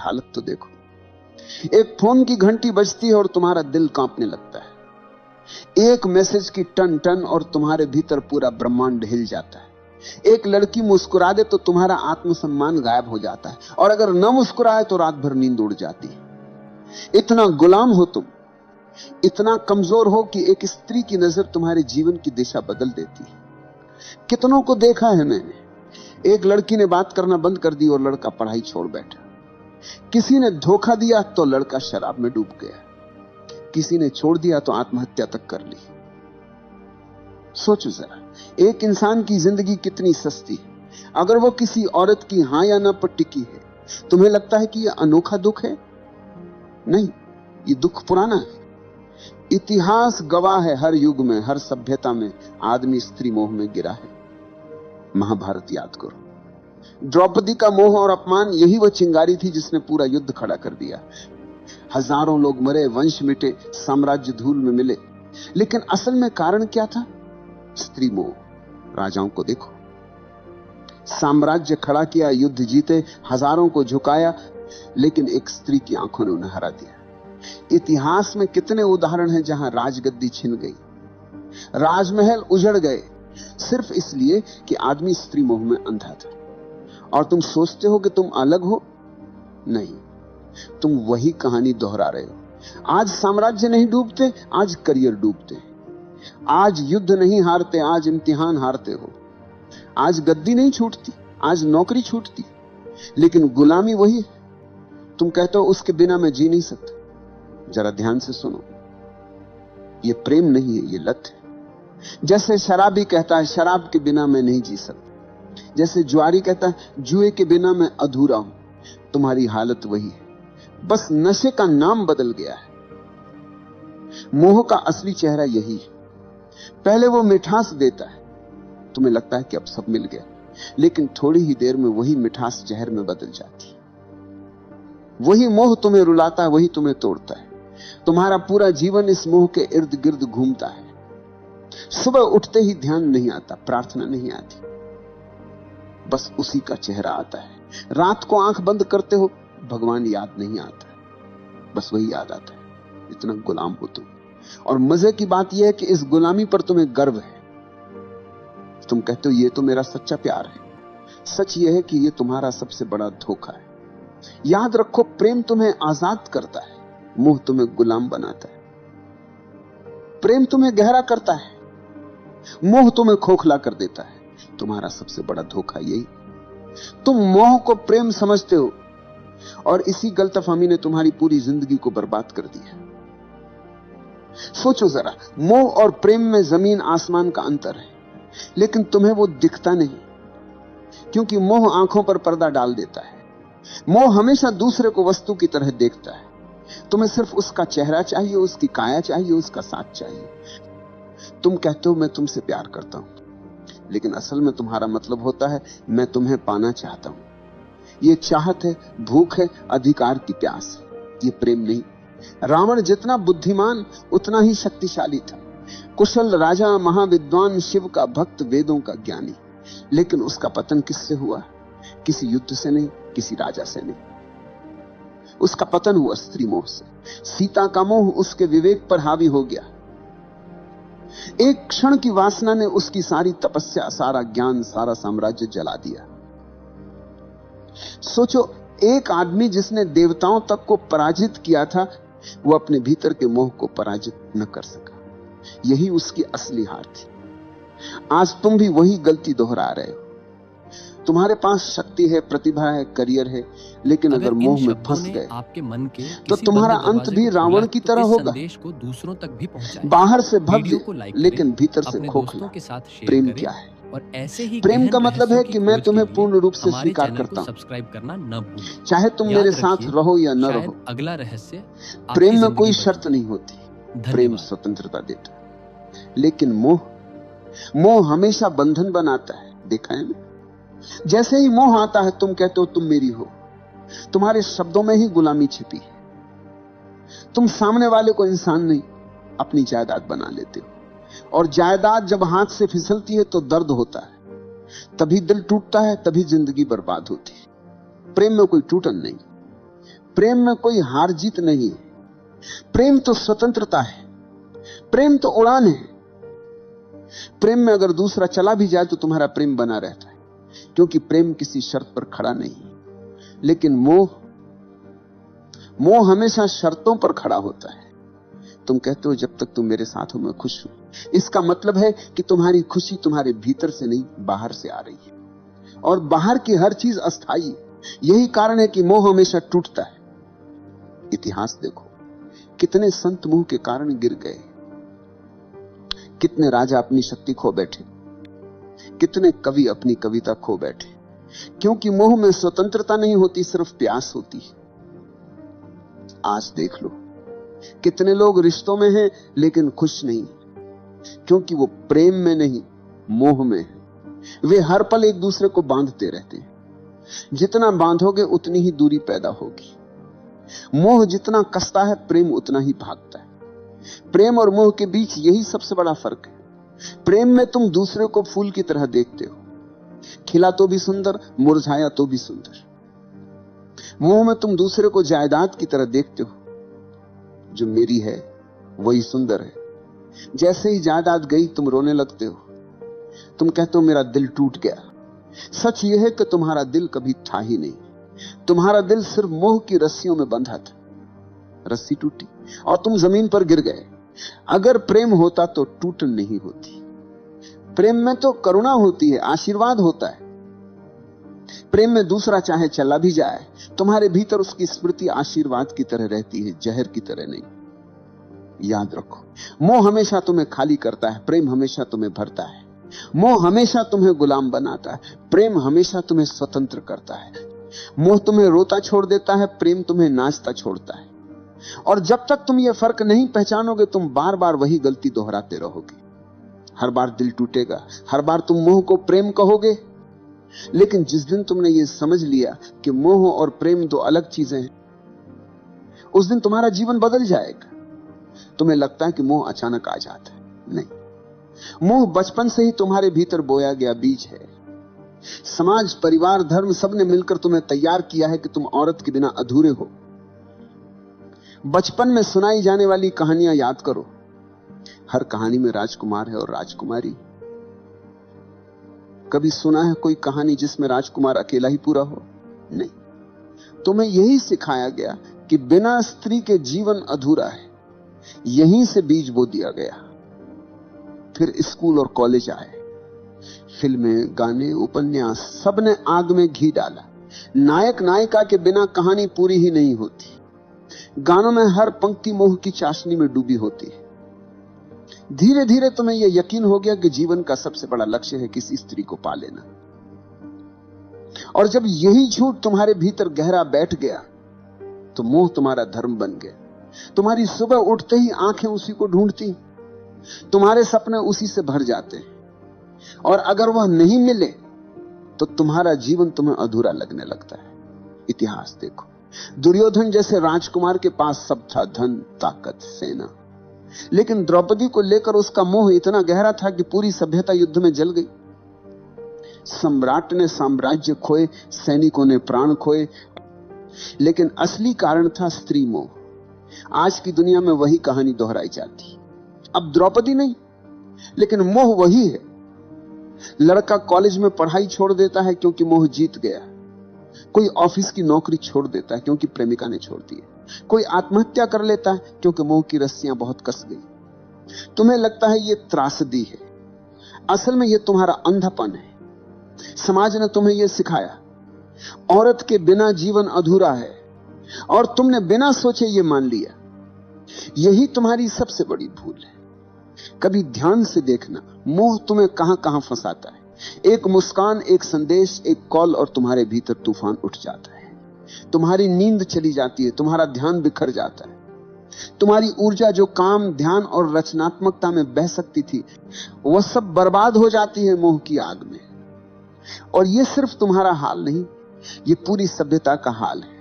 हालत तो देखो। एक फोन की घंटी बजती है और तुम्हारा दिल कांपने लगता है। एक मैसेज की टन टन और तुम्हारे भीतर पूरा ब्रह्मांड हिल जाता है। एक लड़की मुस्कुरा दे तो तुम्हारा आत्मसम्मान गायब हो जाता है, और अगर न मुस्कुराए तो रात भर नींद उड़ जाती है। इतना गुलाम हो तुम, इतना कमजोर हो कि एक स्त्री की नजर तुम्हारे जीवन की दिशा बदल देती है। कितनों को देखा है मैंने, एक लड़की ने बात करना बंद कर दी और लड़का पढ़ाई छोड़ बैठा। किसी ने धोखा दिया तो लड़का शराब में डूब गया, किसी ने छोड़ दिया तो आत्महत्या तक कर ली। सोचो जरा, एक इंसान की जिंदगी कितनी सस्ती है। अगर वो किसी औरत की हां या ना पर टिकी है, तुम्हें लगता है कि यह अनोखा दुख है? नहीं, ये दुख पुराना है। इतिहास गवाह है, हर युग में, हर सभ्यता में आदमी स्त्री मोह में गिरा है। महाभारत याद करो, द्रौपदी का मोह और अपमान, यही वह चिंगारी थी जिसने पूरा युद्ध खड़ा कर दिया। हजारों लोग मरे, वंश मिटे, साम्राज्य धूल में मिले, लेकिन असल में कारण क्या था? स्त्री मोह। राजाओं को देखो, साम्राज्य खड़ा किया, युद्ध जीते, हजारों को झुकाया, लेकिन एक स्त्री की आंखों ने उन्हें हरा दिया। इतिहास में कितने उदाहरण हैं जहां राजगद्दी छिन गई, राजमहल उजड़ गए, सिर्फ इसलिए कि आदमी स्त्री मोह में अंधा था। और तुम सोचते हो कि तुम अलग हो? नहीं, तुम वही कहानी दोहरा रहे हो। आज साम्राज्य नहीं डूबते, आज करियर डूबते। आज युद्ध नहीं हारते, आज इम्तिहान हारते हो। आज गद्दी नहीं छूटती, आज नौकरी छूटती, लेकिन गुलामी वही है। तुम कहते हो उसके बिना मैं जी नहीं सकता। जरा ध्यान से सुनो, ये प्रेम नहीं है, ये लत है। जैसे शराबी कहता है शराब के बिना मैं नहीं जी सकता, जैसे जुआरी कहता है जुए के बिना मैं अधूरा हूं, तुम्हारी हालत वही है, बस नशे का नाम बदल गया है। मोह का असली चेहरा यही है। पहले वो मिठास देता है, तुम्हें लगता है कि अब सब मिल गया, लेकिन थोड़ी ही देर में वही मिठास जहर में बदल जाती है। वही मोह तुम्हें रुलाता है, वही तुम्हें तोड़ता है। तुम्हारा पूरा जीवन इस मोह के इर्द गिर्द घूमता है। सुबह उठते ही ध्यान नहीं आता, प्रार्थना नहीं आती, बस उसी का चेहरा आता है। रात को आंख बंद करते हो, भगवान याद नहीं आता, बस वही याद आता है। इतना गुलाम हो तुम। और मजे की बात यह है कि इस गुलामी पर तुम्हें गर्व है। तुम कहते हो ये तो मेरा सच्चा प्यार है। सच यह है कि यह तुम्हारा सबसे बड़ा धोखा है। याद रखो, प्रेम तुम्हें आजाद करता है, मोह तुम्हें गुलाम बनाता है। प्रेम तुम्हें गहरा करता है, मोह तुम्हें खोखला कर देता है। तुम्हारा सबसे बड़ा धोखा यही, तुम मोह को प्रेम समझते हो, और इसी गलतफहमी ने तुम्हारी पूरी जिंदगी को बर्बाद कर दिया। सोचो जरा, मोह और प्रेम में जमीन आसमान का अंतर है, लेकिन तुम्हें वो दिखता नहीं, क्योंकि मोह आंखों पर पर्दा डाल देता है। मोह हमेशा दूसरे को वस्तु की तरह देखता है। तुम्हें सिर्फ उसका चेहरा चाहिए, उसकी काया चाहिए, उसका साथ चाहिए। तुम कहते हो मैं तुमसे प्यार करता हूं, लेकिन असल में तुम्हारा मतलब होता है मैं तुम्हें पाना चाहता हूं। यह चाहत है, भूख है, अधिकार की प्यास है, यह प्रेम नहीं। रावण जितना बुद्धिमान उतना ही शक्तिशाली था। कुशल राजा, महाविद्वान, शिव का भक्त, वेदों का ज्ञानी, लेकिन उसका पतन किससे हुआ? किसी युद्ध से नहीं, किसी राजा से नहीं। उसका पतन हुआ स्त्री मोह से। सीता का मोह उसके विवेक पर हावी हो गया। एक क्षण की वासना ने उसकी सारी तपस्या, सारा ज्ञान, सारा साम्राज्य जला दिया। सोचो, एक आदमी जिसने देवताओं तक को पराजित किया था, वो अपने भीतर के मोह को पराजित न कर सका। यही उसकी असली हार थी। आज तुम भी वही गलती दोहरा रहे हो। तुम्हारे पास शक्ति है, प्रतिभा है, करियर है, लेकिन अगर मोह में फंस गए आपके मन के तो तुम्हारा अंत भी रावण की तरह होगा। संदेश को दूसरों तक भी पहुंचाएं। बाहर से भव्य, लेकिन भीतर से खोखला। प्रेम क्या है? और ऐसे ही प्रेम का मतलब है कि मैं तुम्हें पूर्ण रूप से स्वीकार करता हूं, सब्सक्राइब करना न भूलें। चाहे तुम मेरे साथ रहो या न रहो। अगला रहस्य, प्रेम में कोई शर्त नहीं होती, प्रेम स्वतंत्रता देता है। लेकिन मोह हमेशा बंधन बनाता है। देखा है ना? जैसे ही मोह आता है, तुम कहते हो तुम मेरी हो। तुम्हारे शब्दों में ही गुलामी छिपी है। तुम सामने वाले को इंसान नहीं, अपनी जायदाद बना लेते हो, और जायदाद जब हाथ से फिसलती है तो दर्द होता है, तभी दिल टूटता है, तभी जिंदगी बर्बाद होती है। प्रेम में कोई टूटन नहीं, प्रेम में कोई हार जीत नहीं है। प्रेम तो स्वतंत्रता है, प्रेम तो उड़ान है। प्रेम में अगर दूसरा चला भी जाए तो तुम्हारा प्रेम बना रहता है, क्योंकि प्रेम किसी शर्त पर खड़ा नहीं है। लेकिन मोह हमेशा शर्तों पर खड़ा होता है। तुम कहते हो जब तक तुम मेरे साथ हो मैं खुश हूं। इसका मतलब है कि तुम्हारी खुशी तुम्हारे भीतर से नहीं, बाहर से आ रही है, और बाहर की हर चीज अस्थाई है। यही कारण है कि मोह हमेशा टूटता है। इतिहास देखो, कितने संत मोह के कारण गिर गए, कितने राजा अपनी शक्ति खो बैठे, कितने कवि अपनी कविता खो बैठे, क्योंकि मोह में स्वतंत्रता नहीं होती, सिर्फ प्यास होती है। आज देख लो, कितने लोग रिश्तों में हैं लेकिन खुश नहीं, क्योंकि वो प्रेम में नहीं, मोह में है। वे हर पल एक दूसरे को बांधते रहते हैं। जितना बांधोगे उतनी ही दूरी पैदा होगी। मोह जितना कसता है, प्रेम उतना ही भागता है। प्रेम और मोह के बीच यही सबसे बड़ा फर्क है। प्रेम में तुम दूसरे को फूल की तरह देखते हो, खिला तो भी सुंदर, मुरझाया तो भी सुंदर। मोह में तुम दूसरे को जायदाद की तरह देखते हो, जो मेरी है वही सुंदर है। जैसे ही जायदाद गई तुम रोने लगते हो, तुम कहते हो मेरा दिल टूट गया। सच यह है कि तुम्हारा दिल कभी था ही नहीं। तुम्हारा दिल सिर्फ मोह की रस्सियों में बंधा था। रस्सी टूटी और तुम जमीन पर गिर गए। अगर प्रेम होता तो टूटन नहीं होती। प्रेम में तो करुणा होती है, आशीर्वाद होता है। प्रेम में दूसरा चाहे चला भी जाए, तुम्हारे भीतर उसकी स्मृति आशीर्वाद की तरह रहती है, जहर की तरह नहीं। याद रखो, मोह हमेशा तुम्हें खाली करता है, प्रेम हमेशा तुम्हें भरता है। मोह हमेशा तुम्हें गुलाम बनाता है, प्रेम हमेशा तुम्हें स्वतंत्र करता है। मोह तुम्हें रोता छोड़ देता है, प्रेम तुम्हें नाचता छोड़ता है। और जब तक तुम यह फर्क नहीं पहचानोगे, तुम बार बार वही गलती दोहराते रहोगे। हर बार दिल टूटेगा, हर बार तुम मोह को प्रेम कहोगे। लेकिन जिस दिन तुमने ये समझ लिया कि मोह और प्रेम दो अलग चीजें हैं, उस दिन तुम्हारा जीवन बदल जाएगा। तुम्हें लगता है कि मोह अचानक आ जाता है, नहीं। मोह बचपन से ही तुम्हारे भीतर बोया गया बीज है। समाज, परिवार, धर्म सबने मिलकर तुम्हें तैयार किया है कि तुम औरत के बिना अधूरे हो। बचपन में सुनाई जाने वाली कहानियां याद करो। हर कहानी में राजकुमार है और राजकुमारी। कभी सुना है कोई कहानी जिसमें राजकुमार अकेला ही पूरा हो? नहीं। तुम्हें यही सिखाया गया कि बिना स्त्री के जीवन अधूरा है। यहीं से बीज बो दिया गया। फिर स्कूल और कॉलेज आए, फिल्में, गाने, उपन्यास, सबने आग में घी डाला। नायक नायिका के बिना कहानी पूरी ही नहीं होती। गानों में हर पंक्ति मोह की चाशनी में डूबी होती है। धीरे धीरे तुम्हें यह यकीन हो गया कि जीवन का सबसे बड़ा लक्ष्य है किसी स्त्री को पा लेना। और जब यही झूठ तुम्हारे भीतर गहरा बैठ गया, तो मोह तुम्हारा धर्म बन गया। तुम्हारी सुबह उठते ही आंखें उसी को ढूंढती, तुम्हारे सपने उसी से भर जाते, और अगर वह नहीं मिले तो तुम्हारा जीवन तुम्हें अधूरा लगने लगता है। इतिहास देखो, दुर्योधन जैसे राजकुमार के पास सब था, धन, ताकत, सेना, लेकिन द्रौपदी को लेकर उसका मोह इतना गहरा था कि पूरी सभ्यता युद्ध में जल गई। सम्राट ने साम्राज्य खोए, सैनिकों ने प्राण खोए, लेकिन असली कारण था स्त्री मोह। आज की दुनिया में वही कहानी दोहराई जाती। अब द्रौपदी नहीं, लेकिन मोह वही है। लड़का कॉलेज में पढ़ाई छोड़ देता है क्योंकि मोह जीत गया। कोई ऑफिस की नौकरी छोड़ देता है क्योंकि प्रेमिका ने छोड़ दी है। कोई आत्महत्या कर लेता है क्योंकि मोह की रस्सियां बहुत कस गई। तुम्हें लगता है ये त्रासदी है, असल में ये तुम्हारा अंधापन है। समाज ने तुम्हें यह सिखाया, औरत के बिना जीवन अधूरा है, और तुमने बिना सोचे ये मान लिया। यही तुम्हारी सबसे बड़ी भूल है। कभी ध्यान से देखना, मोह तुम्हें कहां कहां फंसाता है। एक मुस्कान, एक संदेश, एक कॉल, और तुम्हारे भीतर तूफान उठ जाता है। तुम्हारी नींद चली जाती है, तुम्हारा ध्यान बिखर जाता है। तुम्हारी ऊर्जा जो काम, ध्यान और रचनात्मकता में बह सकती थी, वह सब बर्बाद हो जाती है मोह की आग में। और यह सिर्फ तुम्हारा हाल नहीं, यह पूरी सभ्यता का हाल है।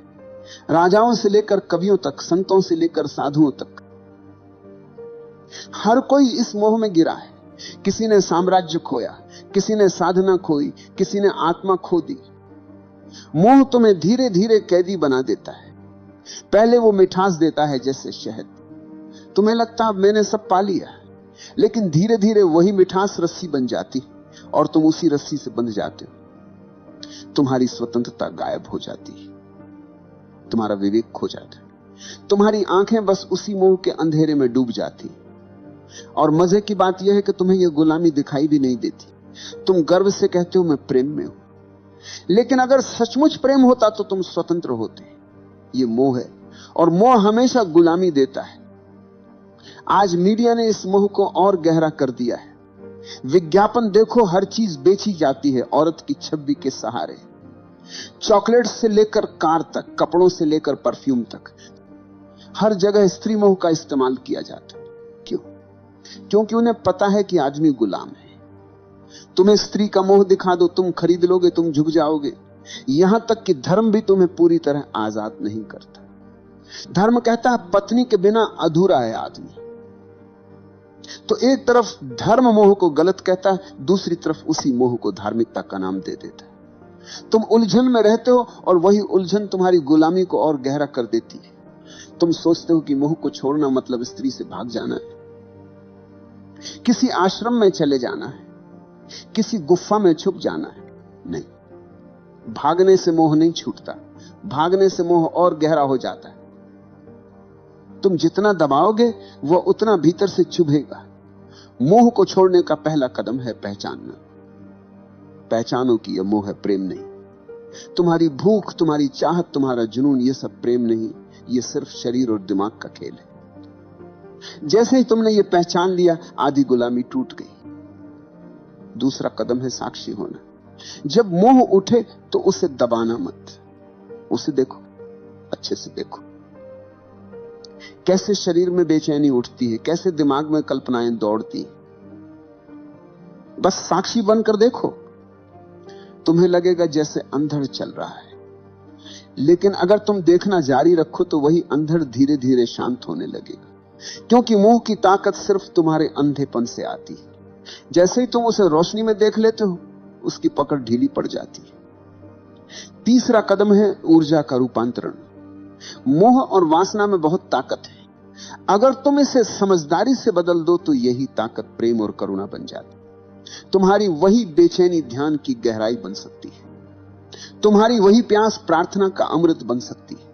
राजाओं से लेकर कवियों तक, संतों से लेकर साधुओं तक, हर कोई इस मोह में गिरा है। किसी ने साम्राज्य खोया, किसी ने साधना खोई, किसी ने आत्मा खो दी। मोह तुम्हें धीरे धीरे कैदी बना देता है। पहले वो मिठास देता है जैसे शहद। तुम्हें लगता अब मैंने सब पा लिया, लेकिन धीरे धीरे वही मिठास रस्सी बन जाती और तुम उसी रस्सी से बंध जाते हो। तुम्हारी स्वतंत्रता गायब हो जाती है, तुम्हारा विवेक खो जाता है, तुम्हारी आंखें बस उसी मोह के अंधेरे में डूब जाती। और मजे की बात यह है कि तुम्हें यह गुलामी दिखाई भी नहीं देती। तुम गर्व से कहते हो मैं प्रेम में हूं, लेकिन अगर सचमुच प्रेम होता तो तुम स्वतंत्र होते। ये मोह है, और मोह हमेशा गुलामी देता है। आज मीडिया ने इस मोह को और गहरा कर दिया है। विज्ञापन देखो, हर चीज बेची जाती है औरत की छवि के सहारे। चॉकलेट से लेकर कार तक, कपड़ों से लेकर परफ्यूम तक, हर जगह स्त्री मोह का इस्तेमाल किया जाता है। क्यों? क्योंकि उन्हें पता है कि आदमी गुलाम है। तुम्हें स्त्री का मोह दिखा दो, तुम खरीद लोगे, तुम झुक जाओगे। यहां तक कि धर्म भी तुम्हें पूरी तरह आजाद नहीं करता। धर्म कहता है पत्नी के बिना अधूरा है आदमी। तो एक तरफ धर्म मोह को गलत कहता है, दूसरी तरफ उसी मोह को धार्मिकता का नाम दे देता है। तुम उलझन में रहते हो और वही उलझन तुम्हारी गुलामी को और गहरा कर देती है। तुम सोचते हो कि मोह को छोड़ना मतलब स्त्री से भाग जाना है, किसी आश्रम में चले जाना है, किसी गुफा में छुप जाना है। नहीं, भागने से मोह नहीं छूटता, भागने से मोह और गहरा हो जाता है। तुम जितना दबाओगे वह उतना भीतर से चुभेगा। मोह को छोड़ने का पहला कदम है पहचानना। पहचानो कि यह मोह है, प्रेम नहीं। तुम्हारी भूख, तुम्हारी चाहत, तुम्हारा जुनून, यह सब प्रेम नहीं, यह सिर्फ शरीर और दिमाग का खेल है। जैसे ही तुमने यह पहचान लिया, आधी गुलामी टूट गई। दूसरा कदम है साक्षी होना। जब मोह उठे तो उसे दबाना मत, उसे देखो, अच्छे से देखो। कैसे शरीर में बेचैनी उठती है, कैसे दिमाग में कल्पनाएं दौड़ती हैं। बस साक्षी बनकर देखो। तुम्हें लगेगा जैसे अंधड़ चल रहा है, लेकिन अगर तुम देखना जारी रखो तो वही अंधड़ धीरे धीरे शांत होने लगेगा। क्योंकि मोह की ताकत सिर्फ तुम्हारे अंधेपन से आती है। जैसे ही तुम उसे रोशनी में देख लेते हो, उसकी पकड़ ढीली पड़ जाती है। तीसरा कदम है ऊर्जा का रूपांतरण। मोह और वासना में बहुत ताकत है। अगर तुम इसे समझदारी से बदल दो तो यही ताकत प्रेम और करुणा बन जाती। तुम्हारी वही बेचैनी ध्यान की गहराई बन सकती है। तुम्हारी वही प्यास प्रार्थना का अमृत बन सकती है।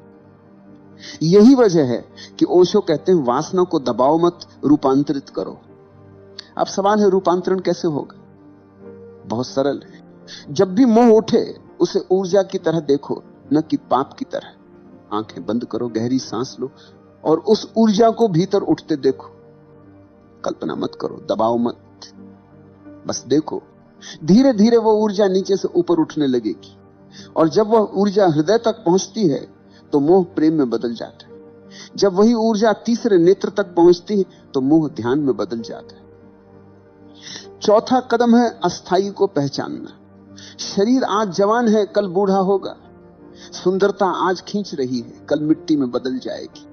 यही वजह है कि ओशो कहते हैं वासना को दबाओ मत, रूपांतरित करो। अब सवाल है रूपांतरण कैसे होगा? बहुत सरल है। जब भी मोह उठे उसे ऊर्जा की तरह देखो, न कि पाप की तरह। आंखें बंद करो, गहरी सांस लो और उस ऊर्जा को भीतर उठते देखो। कल्पना मत करो, दबाओ मत, बस देखो। धीरे धीरे वो ऊर्जा नीचे से ऊपर उठने लगेगी, और जब वह ऊर्जा हृदय तक पहुंचती है तो मोह प्रेम में बदल जाता है। जब वही ऊर्जा तीसरे नेत्र तक पहुंचती है तो मोह ध्यान में बदल जाता है। चौथा कदम है अस्थाई को पहचानना। शरीर आज जवान है, कल बूढ़ा होगा। सुंदरता आज खींच रही है, कल मिट्टी में बदल जाएगी।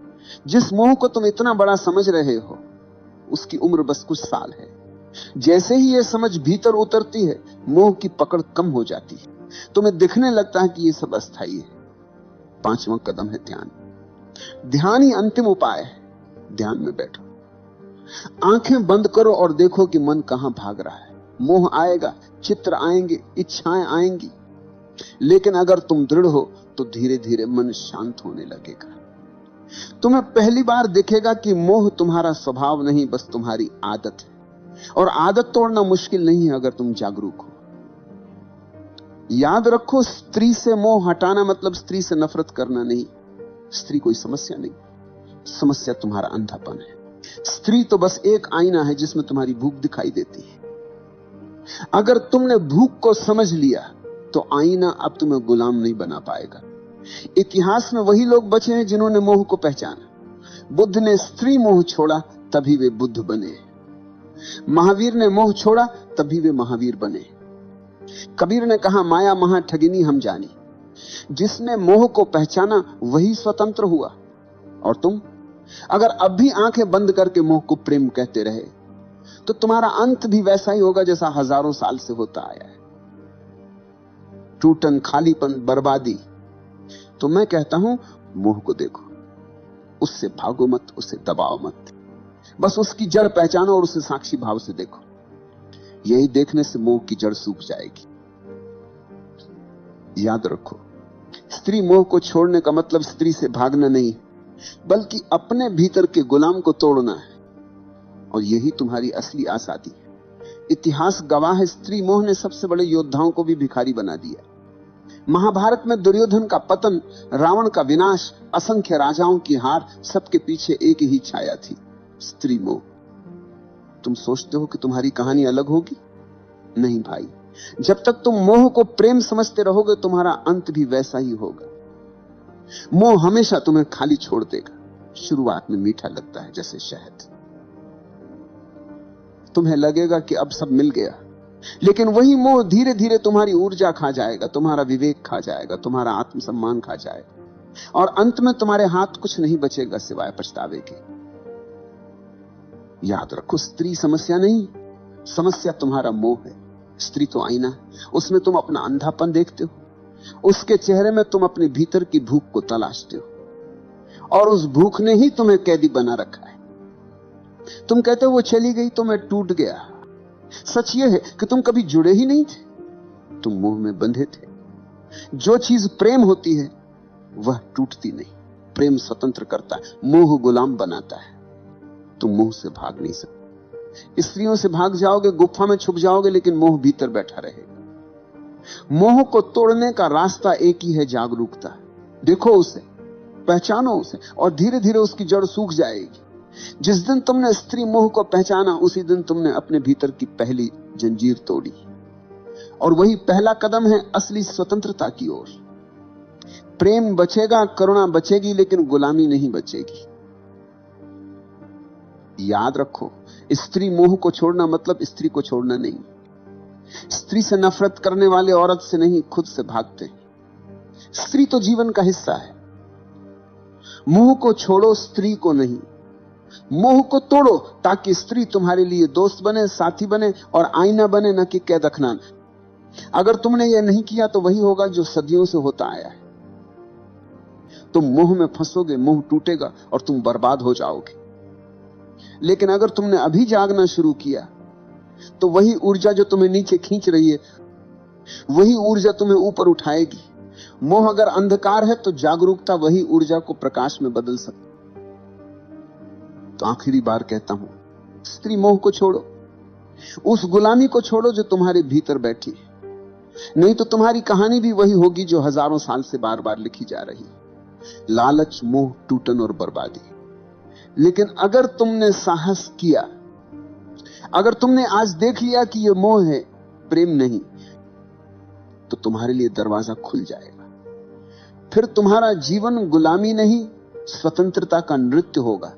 जिस मोह को तुम इतना बड़ा समझ रहे हो, उसकी उम्र बस कुछ साल है। जैसे ही यह समझ भीतर उतरती है, मोह की पकड़ कम हो जाती है। तुम्हें दिखने लगता है कि यह सब अस्थाई है। पांचवा कदम है ध्यान। ध्यान ही अंतिम उपाय है। ध्यान में बैठो, आंखें बंद करो और देखो कि मन कहां भाग रहा है। मोह आएगा, चित्र आएंगे, इच्छाएं आएंगी, लेकिन अगर तुम दृढ़ हो तो धीरे धीरे मन शांत होने लगेगा। तुम्हें पहली बार दिखेगा कि मोह तुम्हारा स्वभाव नहीं, बस तुम्हारी आदत है। और आदत तोड़ना मुश्किल नहीं है अगर तुम जागरूक हो। याद रखो, स्त्री से मोह हटाना मतलब स्त्री से नफरत करना नहीं। स्त्री कोई समस्या नहीं, समस्या तुम्हारा अंधापन है। स्त्री तो बस एक आईना है जिसमें तुम्हारी भूख दिखाई देती है। अगर तुमने भूख को समझ लिया तो आईना अब तुम्हें गुलाम नहीं बना पाएगा। इतिहास में वही लोग बचे हैं जिन्होंने मोह को पहचाना। बुद्ध ने स्त्री मोह छोड़ा, तभी वे बुद्ध बने। महावीर ने मोह छोड़ा, तभी वे महावीर बने। कबीर ने कहा माया महा ठगिनी हम जानी। जिसने मोह को पहचाना वही स्वतंत्र हुआ। और तुम अगर अब भी आंखें बंद करके मोह को प्रेम कहते रहे तो तुम्हारा अंत भी वैसा ही होगा जैसा हजारों साल से होता आया है। टूटन, खालीपन, बर्बादी। तो मैं कहता हूं मोह को देखो, उससे भागो मत, उसे दबाओ मत, बस उसकी जड़ पहचानो और उसे साक्षी भाव से देखो। यही देखने से मोह की जड़ सूख जाएगी। याद रखो, स्त्री मोह को छोड़ने का मतलब स्त्री से भागना नहीं, बल्कि अपने भीतर के गुलाम को तोड़ना है, और यही तुम्हारी असली आजादी है। इतिहास गवाह है, स्त्री मोह ने सबसे बड़े योद्धाओं को भी भिखारी बना दिया। महाभारत में दुर्योधन का पतन, रावण का विनाश, असंख्य राजाओं की हार, सबके पीछे एक ही छाया थी, स्त्री मोह। तुम सोचते हो कि तुम्हारी कहानी अलग होगी? नहीं भाई, जब तक तुम मोह को प्रेम समझते रहोगे तुम्हारा अंत भी वैसा ही होगा। मोह हमेशा तुम्हें खाली छोड़ देगा। शुरुआत में मीठा लगता है जैसे शहद, तुम्हें लगेगा कि अब सब मिल गया, लेकिन वही मोह धीरे धीरे तुम्हारी ऊर्जा खा जाएगा, तुम्हारा विवेक खा जाएगा, तुम्हारा आत्मसम्मान खा जाएगा, और अंत में तुम्हारे हाथ कुछ नहीं बचेगा सिवाय पछतावे के। याद रखो, स्त्री समस्या नहीं, समस्या तुम्हारा मोह है। स्त्री तो आईना है, उसमें तुम अपना अंधापन देखते हो, उसके चेहरे में तुम अपने भीतर की भूख को तलाशते हो, और उस भूख ने ही तुम्हें कैदी बना रखा है। तुम कहते हो वो चली गई तो मैं टूट गया। सच यह है कि तुम कभी जुड़े ही नहीं थे, तुम मोह में बंधे थे। जो चीज प्रेम होती है वह टूटती नहीं, प्रेम स्वतंत्र करता है, मोह गुलाम बनाता है। तुम मोह से भाग नहीं सकते। स्त्रियों से भाग जाओगे, गुफा में छुप जाओगे, लेकिन मोह भीतर बैठा रहेगा। मोह को तोड़ने का रास्ता एक ही है, जागरूकता। देखो उसे, पहचानो उसे, और धीरे धीरे उसकी जड़ सूख जाएगी। जिस दिन तुमने स्त्री मोह को पहचाना, उसी दिन तुमने अपने भीतर की पहली जंजीर तोड़ी, और वही पहला कदम है असली स्वतंत्रता की ओर। प्रेम बचेगा, करुणा बचेगी, लेकिन गुलामी नहीं बचेगी। याद रखो, स्त्री मोह को छोड़ना मतलब स्त्री को छोड़ना नहीं। स्त्री से नफरत करने वाले औरत से नहीं, खुद से भागते हैं। स्त्री तो जीवन का हिस्सा है। मोह को छोड़ो, स्त्री को नहीं। मोह को तोड़ो ताकि स्त्री तुम्हारे लिए दोस्त बने, साथी बने और आईना बने, न कि कैद रखना। अगर तुमने यह नहीं किया तो वही होगा जो सदियों से होता आया है। तुम मोह में फंसोगे, मोह टूटेगा और तुम बर्बाद हो जाओगे। लेकिन अगर तुमने अभी जागना शुरू किया तो वही ऊर्जा जो तुम्हें नीचे खींच रही है, वही ऊर्जा तुम्हें ऊपर उठाएगी। मोह अगर अंधकार है तो जागरूकता वही ऊर्जा को प्रकाश में बदल सकती। तो आखिरी बार कहता हूं, स्त्री मोह को छोड़ो, उस गुलामी को छोड़ो जो तुम्हारे भीतर बैठी है। नहीं तो तुम्हारी कहानी भी वही होगी जो हजारों साल से बार बार लिखी जा रही है, लालच, मोह, टूटन और बर्बादी। लेकिन अगर तुमने साहस किया, अगर तुमने आज देख लिया कि यह मोह है, प्रेम नहीं, तो तुम्हारे लिए दरवाजा खुल जाएगा। फिर तुम्हारा जीवन गुलामी नहीं, स्वतंत्रता का नृत्य होगा।